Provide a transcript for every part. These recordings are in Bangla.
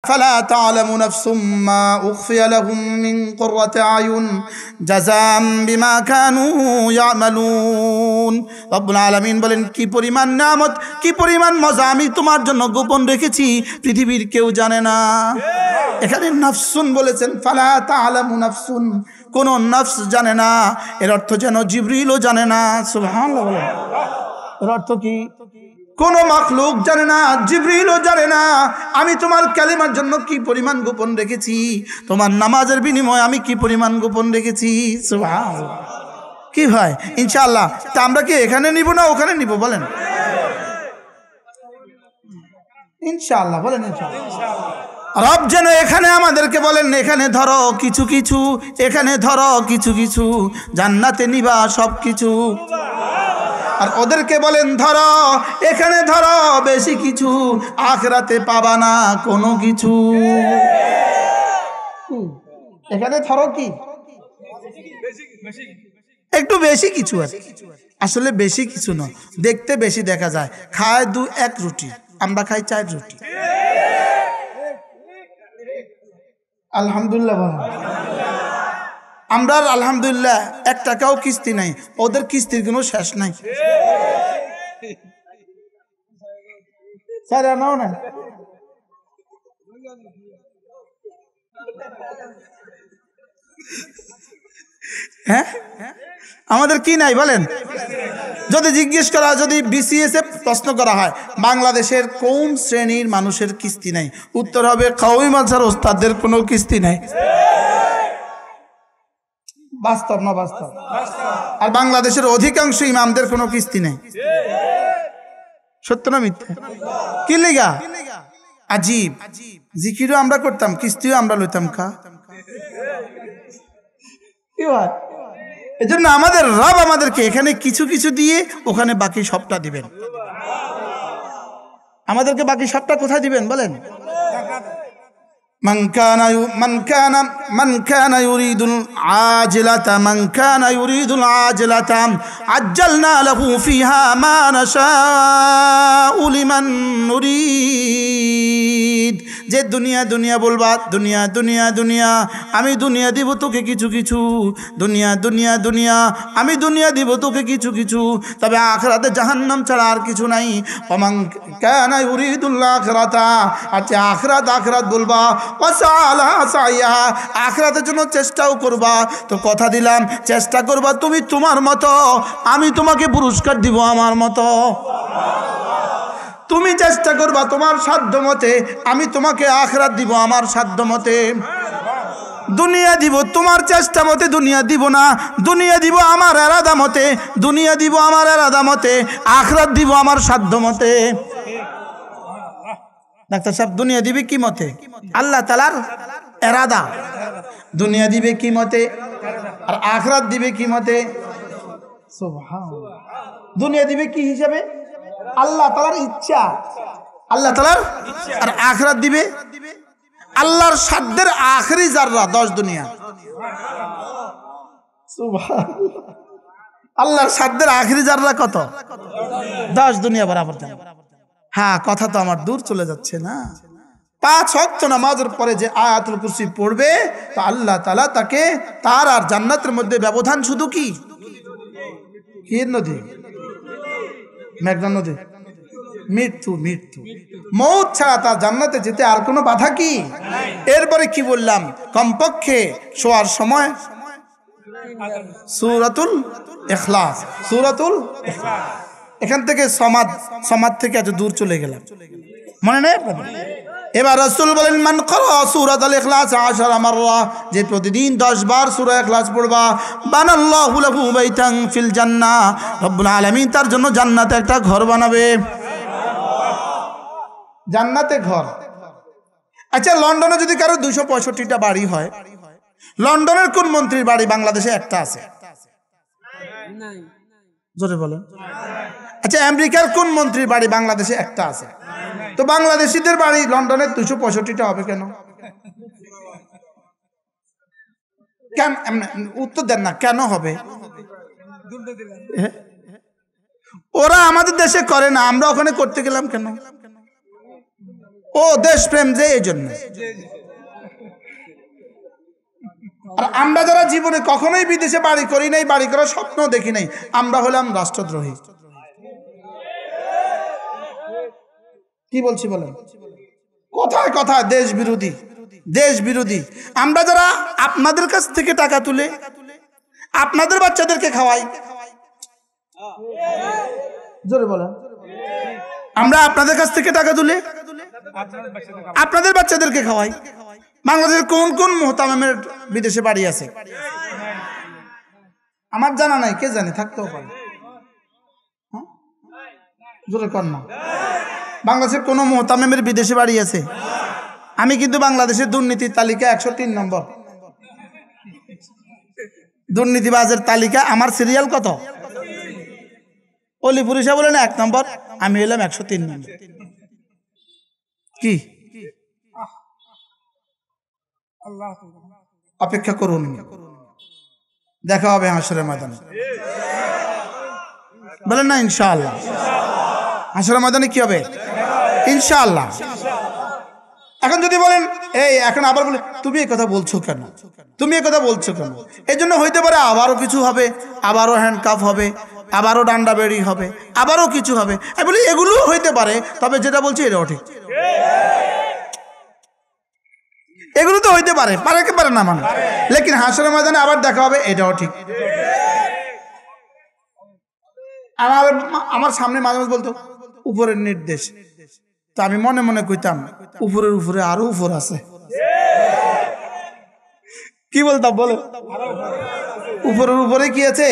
فلا تعلم نفس ما أخفي لهم من قرة أعين جزاء بما كانوا يعملون রব্বুল আলামিন বলেন কি পরিমাণ নিয়ামত কি পরিমাণ মজা আমি তোমার জন্য গোপন রেখেছি পৃথিবীর কেউ জানে না। এখানে নাফসুন বলেছেন, ফালা তা'লামু নাফসুন, কোন নফস জানে না। এর অর্থ যেন জিবরিলও জানে না। সুবহানাল্লাহ বলেন। এর অর্থ কি? কোন মাখলুক জানে না, জিবরিলও জানে না আমি তোমার কালিমার জন্য কি পরিমাণ গোপন রেখেছি, তোমার নামাজের বিনিময়ে আমি কি পরিমাণ গোপন রেখেছি। সুবহানাল্লাহ। কি ভাই ইনশাআল্লাহ তা আমরা কি এখানে নিব না ওখানে নিব বলেন? ইনশাআল্লাহ বলেন ইনশাআল্লাহ। রব যেন এখানে আমাদেরকে বলেন এখানে ধরো কিছু কিছু, এখানে ধরো কিছু কিছু, জান্নাতে নিবা সব কিছু। আর ওদেরকে বলেন ধরো এখানে ধরো বেশি কিছু, আখিরাতে পাবা না কোনো কিছু। এখানে ধরো কি একটু বেশি কিছু আছে, আসলে বেশি কিছু নয়, দেখতে বেশি দেখা যায়। খায় এক রুটি, আমরা খাই 4 রুটি। আলহামদুলিল্লাহ। আমরা আলহামদুলিল্লাহ 1 টাকাও কিস্তি নাই, ওদের কিস্তির কোনো শেষ নাই। হ্যাঁ আমাদের কি নাই বলেন? যদি জিজ্ঞেস করা, যদি বিসিএস এ প্রশ্ন করা হয় বাংলাদেশের কোন শ্রেণীর মানুষের কিস্তি নাই, উত্তর হবে কওমি মাদ্রাসার ওস্তাদদের কোনো কিস্তি নাই। বাস্তব না বাস্তব? আর বাংলাদেশের অধিকাংশ ইমামদের কোনো কিস্তি নেই। সত্য না মিথ্যা? কি লেগা? আজীব। জিকিরও আমরা করতাম, কিস্তিও আমরা লইতাম। এজন্য আমাদের রব আমাদেরকে এখানে কিছু কিছু দিয়ে ওখানে বাকি সবটা দিবেন। আমাদেরকে বাকি সবটা কোথায় দিবেন বলেন? من كان يريد العاجلة عجلنا له فيها ما نشاء لمن نريد। যে দুনিয়া দুনিয়া বলবা, দুনিয়া দুনিয়া দুনিয়া, আমি দুনিয়া দিব তোকে কিছু কিছু, দুনিয়া দুনিয়া দুনিয়া, আমি দুনিয়া দিব তোকে কিছু কিছু, তবে আখিরাতে জাহান্নাম ছাড়া আর কিছু নাই। ওমান কানা ইউরিদুল আখিরাতা, আচ্ছা আখিরাত বলবা, ওয়াসালা সাইয়া, আখিরাতের জন্য চেষ্টাও করবা। তো কথা দিলাম চেষ্টা করবা তুমি তোমার মতো, আমি তোমাকে পুরস্কার দিব আমার মতো। তুমি চেষ্টা করবা তোমার সাধ্য মতে, আমি তোমাকে আখিরাত দিব আমার সাধ্য মতে। দুনিয়া দিব তোমার চেষ্টা মতে, দুনিয়া দিব না, দুনিয়া দিব আমার ইরাদা মতে, দুনিয়া দিব আমার ইরাদা মতে, আখিরাত দিব আমার সাধ্য মতে। ডাক্তার সাহেব দুনিয়া দিবে কি মতে? আল্লাহ তাআলার ইরাদা। দুনিয়া দিবে কি মতে আর আখিরাত দিবে কি মতে? সুবহানাল্লাহ। দুনিয়া দিবে কি হিসাবে? আল্লাহ তাআলার ইচ্ছা, আল্লাহ তাআলার, আর আখিরাত দিবে আল্লাহর সাধ্যের আখেরি জাররা 10 দুনিয়া। সুবহানাল্লাহ। আল্লাহর সাধ্যের আখেরি জাররা কত? 10 দুনিয়া বরাবর। হ্যাঁ কথা তো আমার দূর চলে যাচ্ছে না। 5 ওয়াক্ত নামাজের পরে যে আয়াতুল কুরসি পড়বে তো আল্লাহ তাআলা তাকে তার আর জান্নাতের মধ্যে ব্যবধান শুধু কি নদী, মেঘনা নদী, মৃত্যু। মৌত ছাড়া তার জান্নাতে যেতে আর কোনো বাধা কি? এরপরে কি বললাম? কমপক্ষে শোয়ার সময় সূরাতুল ইখলাস, এখান থেকে সমাদ থেকে এত দূর চলে গেলাম, মনে নেই? এবার রাসূল বলেন মান ক্বারা সূরাতুল ইখলাস 10 মাররা, যে প্রতিদিন 10 বার সূরা ইখলাস পড়বা, বানাল্লাহু লাহু বাইতান ফিল জান্নাহ, রব্বুল আলামিন তার জন্য জান্নাতে একটা ঘর বানাবে। জান্নাতে ঘর। আচ্ছা লন্ডনে যদি কারো 265টা বাড়ি হয়, লন্ডনের কোন মন্ত্রীর বাড়ি বাংলাদেশে একটা আছে? জোরে বলেন। আচ্ছা আমেরিকার কোন মন্ত্রীর বাড়ি বাংলাদেশে একটা আছে? তো বাংলাদেশিদের বাড়ি লন্ডনের 265টা হবে কেন? কেন? উত্তর দেন না, কেন হবে? ওরা আমাদের দেশে করে না, আমরা ওখানে করতে গেলাম কেন? ও দেশপ্রেম যে এই জন্য। আর আমরা যারা জীবনে কখনোই বিদেশে বাড়ি করি নাই, বাড়ি করার স্বপ্ন দেখি নাই, আমরা হলাম রাষ্ট্রদ্রোহী। কি বলছি বলেন? কথায় কথায় দেশ বিরোধী, দেশ বিরোধী। আমরা যারা আপনাদের কাছ থেকে টাকা তুলে আপনাদের বাচ্চাদেরকে খাওয়াই, জোরে বলেন, আমরা আপনাদের কাছ থেকে টাকা তুলে আপনাদের বাচ্চাদেরকে খাওয়াই। বাংলাদেশের কোন কোন মোহতামের বিদেশে বাড়ি আছে? আমার জানা নাই, কে জানে, থাকতেও পারে। জোরে কর না। বাংলাদেশের কোন মোহতামের বিদেশে বাড়ি আছে? আমি কিন্তু বাংলাদেশের দুর্নীতির তালিকা 103 নম্বর, দুর্নীতিবাজের তালিকা আমার সিরিয়াল কত? অলিপুর হিসাব বলে না 1 নম্বর, আমি হলাম 103 নম্বর। কি অপেক্ষা করুন, দেখা হবে হাসরের ময়দানে, বলেন না ইনশাআল্লাহ? হাসরের ময়দানে কি হবে? ইনশাআল্লাহ। এখন যদি বলেন এই এখন আবার বলে তুমি এই কথা বলছো কেন, তুমি এই কথা বলছো কেন, এই জন্য হইতে পারে আবারও কিছু হবে, আবারও হ্যান্ডকাফ হবে, আবারও ডান্ডা বেড়ি হবে, আবারও কিছু হবে। আমি বলি এগুলো হইতে পারে, তবে যেটা বলছি এটাও ঠিক। এগুলো তো হইতে পারে, পারে কি পারে না মানে, লেকিন হাসরের ময়দানে আবার দেখা হবে, এটাও ঠিক। আমার সামনে মাঝে মাঝে বলতো উপরের নির্দেশ, তো আমি মনে মনে কইতাম উপরের উপরে আরো উপর আছে। কি বলতাম বলে, উপরের উপরে কি আছে?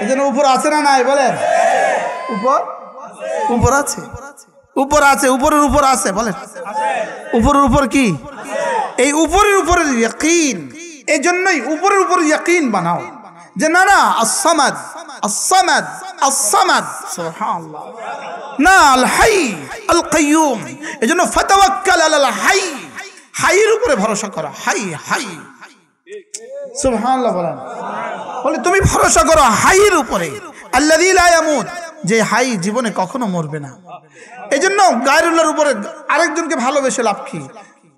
এই জন্য উপর আছে না নাই বলেন? উপর উপর আছে, উপর আছে, উপরের উপর আছে বলেন। উপরের উপর কি? এই উপরের উপরের ইয়াকিন। এই জন্যই উপরের উপর ইয়াকিন বানাও যে না না আস-সামাদ আস-সামাদ আস-সামাদ, সুবহানাল্লাহ, না আল হাই আল কাইয়ুম। এজন্য ফাতাওয়াক্কাল আলাল হাই, হাইয়ের উপরে ভরসা করো, হাই হাই, সুবহানাল্লাহ বলেন। বলে তুমি ভরসা করো হাইয়ের উপরে, আল্লাযী লা ইয়ামুত, যে হাই জীবনে কখনো মরবে না। এজন্য গায়রুল্লাহর উপরে আরেকজনকে ভালোবেসে লাভ কি?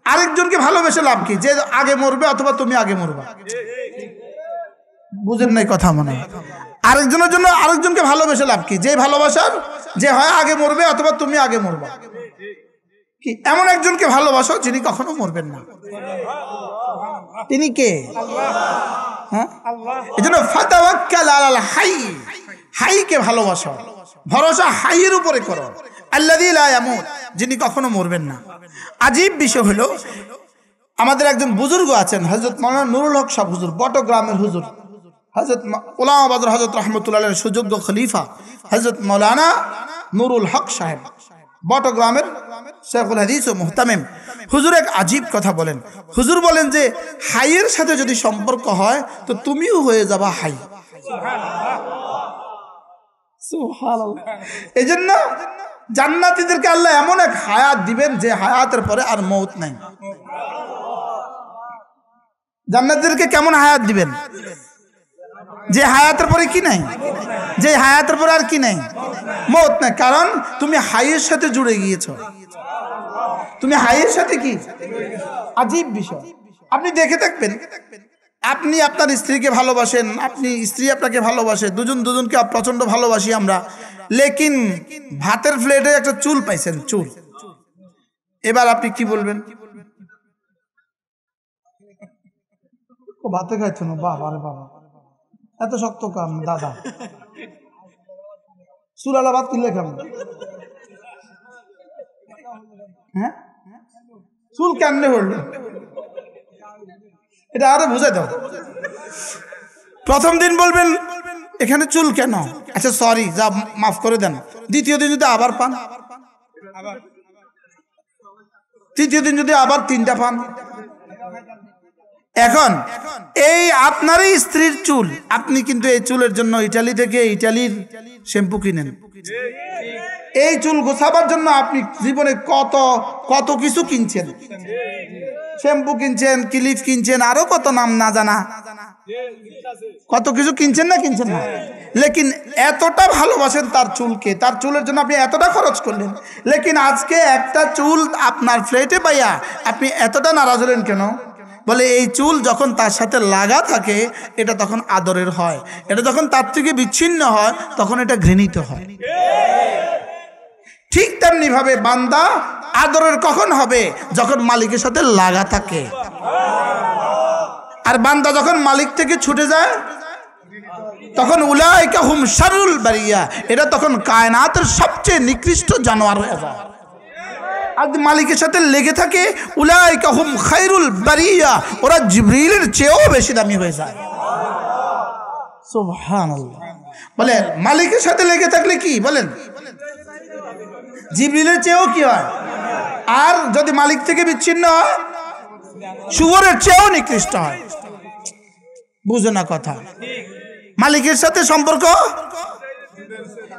আরেকজনকে ভালোবেসে লাভ কি? যে আগে মরবে অথবা তুমি আগে মরবা। বুঝেন নাই কথা মনে? আরেকজনের জন্য আরেকজনকে ভালোবেসে লাভ কি? যে ভালোবাসার যে হয় আগে মরবে অথবা তুমি আগে মরবা। কি এমন একজনকে ভালোবাসো যিনি কখনো মরবেন না। তিনি কে? হ্যাঁ, এজন্য ফাতাওয়াক্কাল আলাল হাই, হাইকে ভালোবাসো, ভরসা হাইয়ের উপরে করো, আল্লাযী লা ইয়ামুত, যিনি কখনো মরবেন না। আজীব বিষয় হলো আমাদের একজন বুজুর্গ আছেন, হযরত মাওলানা নুরুল হক সাহেব হুজুর, বটগ্রামের হুজুর, হযরত উলামা বাদর হযরত রাহমাতুল্লাহ আলাইহির সুযোগ্য খলিফা হযরত মাওলানা নুরুল হক সাহেব, বটগ্রামের শেখুল হাদিস ও মুহতামিম হুজুর এক আজীব কথা বলেন। হুজুর বলেন যে হাইয়ের সাথে যদি সম্পর্ক হয় তো তুমিও হয়ে যাবা হাই। সুবহানাল্লাহ। এজন্য জান্নাতীদেরকে আল্লাহ এমন এক হায়াত দিবেন যে হায়াতের পরে আর মওত নাই। জান্নাতীদেরকে কেমন হায়াত দিবেন? যে হায়াতের পরে কি নাই, যে হায়াতের পরে আর কি নাই, মওত নাই। কারণ তুমি হাইয়ের সাথে জুড়ে গিয়েছো, তুমি হাইয়ের সাথে কি। আজীব বিষয়, আপনি দেখে থাকবেন, আপনি আপনার স্ত্রীকে ভালোবাসেন, আপনি স্ত্রী আপনাকে ভালোবাসে, দুজন দুজনকে প্রচন্ড ভালোবাসি আমরা, লেকিন ভাতের প্লেটে একটা চুল পাইছেন, চুল। এবার আপনি কি বলবেন? ভাতে খাইছো না, বাবা রে বাবা, এত শক্ত কাম দাদা, চুল আলা ভাত কিনলে খাম। হ্যাঁ, চুল কেমনে হলো এটা আরো বুঝাই দাও। প্রথম দিন বলবেন এখানে চুল কেন, আচ্ছা সরি, যা মাফ করে দেন। দ্বিতীয় দিন যদি আবার পান, তৃতীয় দিন যদি আবার 3টা পান। এখন এই আপনারই স্ত্রীর চুল, আপনি কিন্তু এই চুলের জন্য ইটালি থেকে ইটালির শ্যাম্পু কিনেন। এই চুল গোছাবার জন্য আপনি জীবনে কত কত কিছু কিনছেন, শ্যাম্পু কিনছেন, ক্লিপ কিনছেন, আরো কত নাম না জানা কত কিছু কিনছেন না কিনছেন না, লেকিন এতটা ভালোবাসেন তার চুলকে, তার চুলের জন্য আপনি এতটা খরচ করলেন, লেকিন আজকে একটা চুল আপনার ফ্ল্যাটে পাইয়া আপনি এতটা নারাজ হলেন কেন? বলে এই চুল যখন তার সাথে লাগা থাকে এটা তখন আদরের হয়, এটা যখন তার থেকে বিচ্ছিন্ন হয় তখন এটা ঘৃণিত হয়। ঠিক তেমনি ভাবে বান্দা আদরের কখন হবে? যখন মালিকের সাথে লাগা থাকে। আর বান্দা যখন মালিক থেকে ছুটে যায় তখন উলাইকা হুম শাররুল বারিয়া, এটা তখন কায়নাতের সবচেয়ে নিকৃষ্ট জানোয়ার হয়ে যায়। আর মালিকের সাথে লেগে থাকে উলাইকা হুম খায়রুল বারিয়া, ওরা জিবরিলের চেয়েও বেশি দামি হয়ে যায়। সুবহানাল্লাহ। বলে মালিকের সাথে লেগে থাকলে কি বলেন? জিবরিলের চেয়েও কি হয়? আর যদি মালিক থেকে বিচ্ছিন্ন হয় শুয়োরের চেয়েও নিকৃষ্ট হয়। বুঝো না কথা? মালিকের সাথে সম্পর্ক